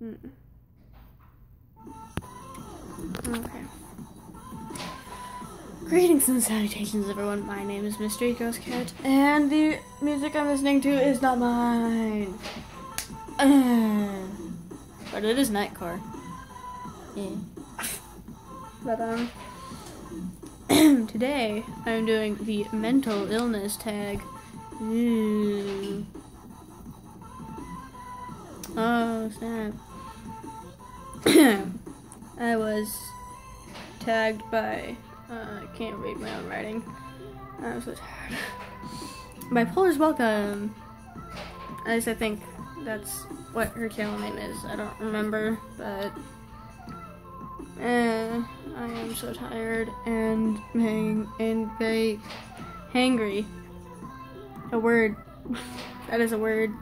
Okay. Greetings and salutations, everyone. My name is Mystery Ghost Cat, and the music I'm listening to is not mine. But it is Nightcore. Yeah. But, today I'm doing the mental illness tag. Ooh. Oh, snap. I was tagged by, I can't read my own writing. I'm so tired. Bipolar's Welcome. At least I think that's what her channel name is. I don't remember, but I am so tired and very hangry. A word. That is a word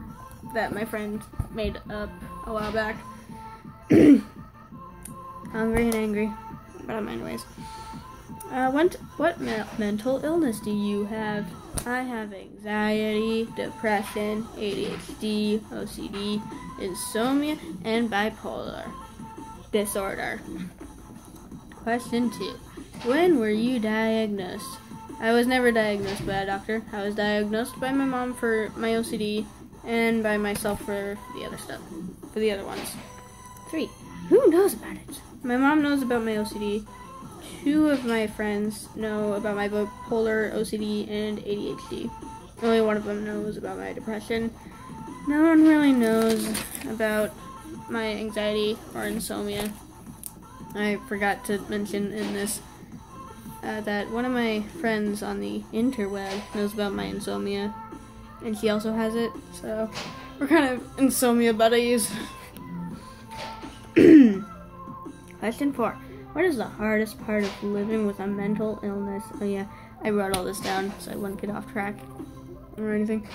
that my friend made up a while back. Hungry and angry. But anyways. What mental illness do you have? I have anxiety, depression, ADHD, OCD, insomnia, and bipolar disorder. Question 2. When were you diagnosed? I was never diagnosed by a doctor. I was diagnosed by my mom for my OCD and by myself for the other stuff, for the other ones. 3. Who knows about it? My mom knows about my OCD. 2 of my friends know about my bipolar, OCD, and ADHD. Only one of them knows about my depression. No one really knows about my anxiety or insomnia. I forgot to mention in this that one of my friends on the interweb knows about my insomnia, and she also has it, so we're kind of insomnia buddies. Question 4. What is the hardest part of living with a mental illness? Oh yeah, I wrote all this down so I wouldn't get off track or anything.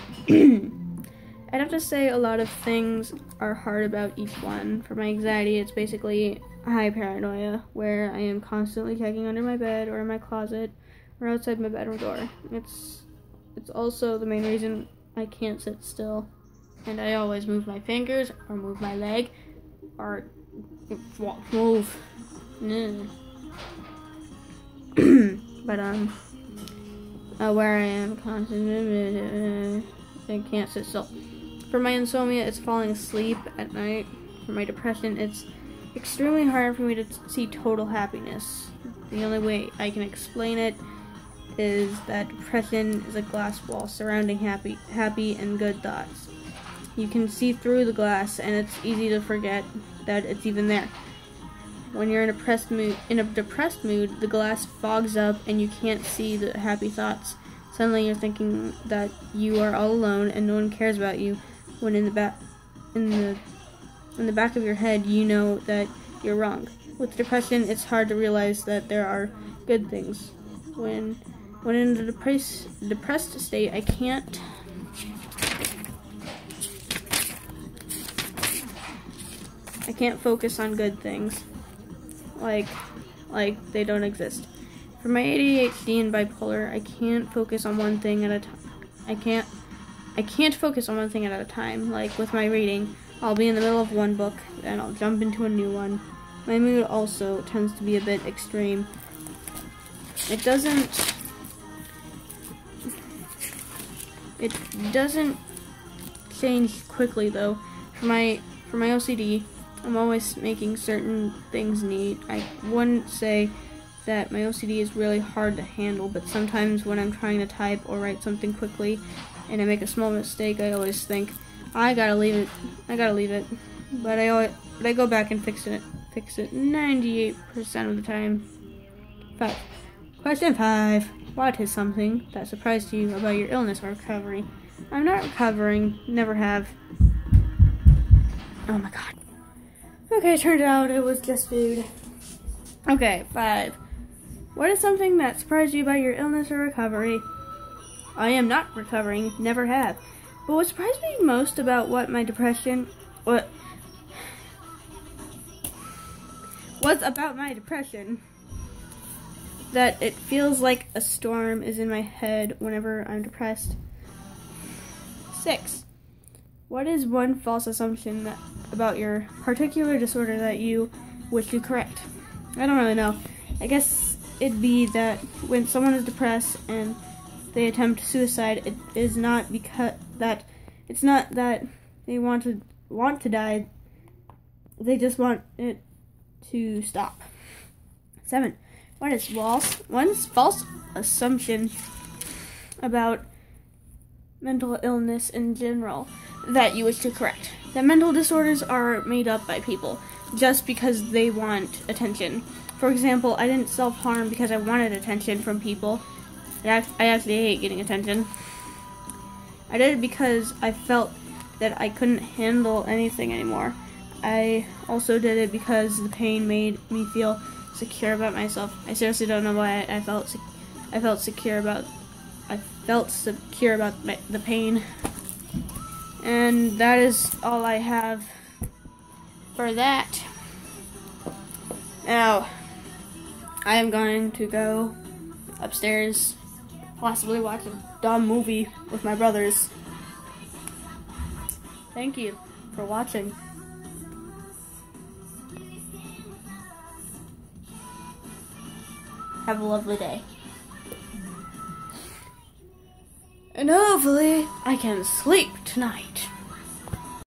I'd have to say a lot of things are hard about each one. For my anxiety, it's basically high paranoia, where I am constantly checking under my bed or in my closet or outside my bedroom door. It's also the main reason I can't sit still, and I always move my fingers or move my leg or move. But where I am constantly, I can't sit still. For my insomnia, it's falling asleep at night. For my depression, it's extremely hard for me to see total happiness. The only way I can explain it is that depression is a glass wall surrounding happy and good thoughts. You can see through the glass, and it's easy to forget that it's even there. When you're in a depressed mood, the glass fogs up and you can't see the happy thoughts. Suddenly you're thinking that you are all alone and no one cares about you, when in the back of your head you know that you're wrong. With depression, it's hard to realize that there are good things. When in a depressed state, I can't focus on good things. Like they don't exist. For my ADHD and bipolar, I can't focus on one thing at a time. I can't focus on one thing at a time. Like with my reading, I'll be in the middle of one book, and I'll jump into a new one. My mood also tends to be a bit extreme. It doesn't change quickly though. For my OCD, I'm always making certain things neat. I wouldn't say that my OCD is really hard to handle, but sometimes when I'm trying to type or write something quickly and I make a small mistake, I always think, I gotta leave it. But I go back and fix it 98% of the time. 5. Question 5. What is something that surprised you about your illness or recovery? I'm not recovering, never have. Oh my god. Okay, turned out it was just food. Okay, 5. What is something that surprised you about your illness or recovery? I am not recovering, never have. But what surprised me most about what about my depression, that it feels like a storm is in my head whenever I'm depressed. 6. What is one false assumption about your particular disorder that you wish to correct. I don't really know. I guess it'd be that when someone is depressed and they attempt suicide, it is not because that it's not that they want to die. They just want it to stop. 7. What is false assumption about mental illness in general that you wish to correct? That mental disorders are made up by people just because they want attention. For example, I didn't self-harm because I wanted attention from people. I actually hate getting attention. I did it because I felt that I couldn't handle anything anymore. I also did it because the pain made me feel secure about myself. I seriously don't know why I felt secure about the pain. And that is all I have for that. Now, I am going to go upstairs, possibly watch a dumb movie with my brothers. Thank you for watching. Have a lovely day. And hopefully I can sleep tonight.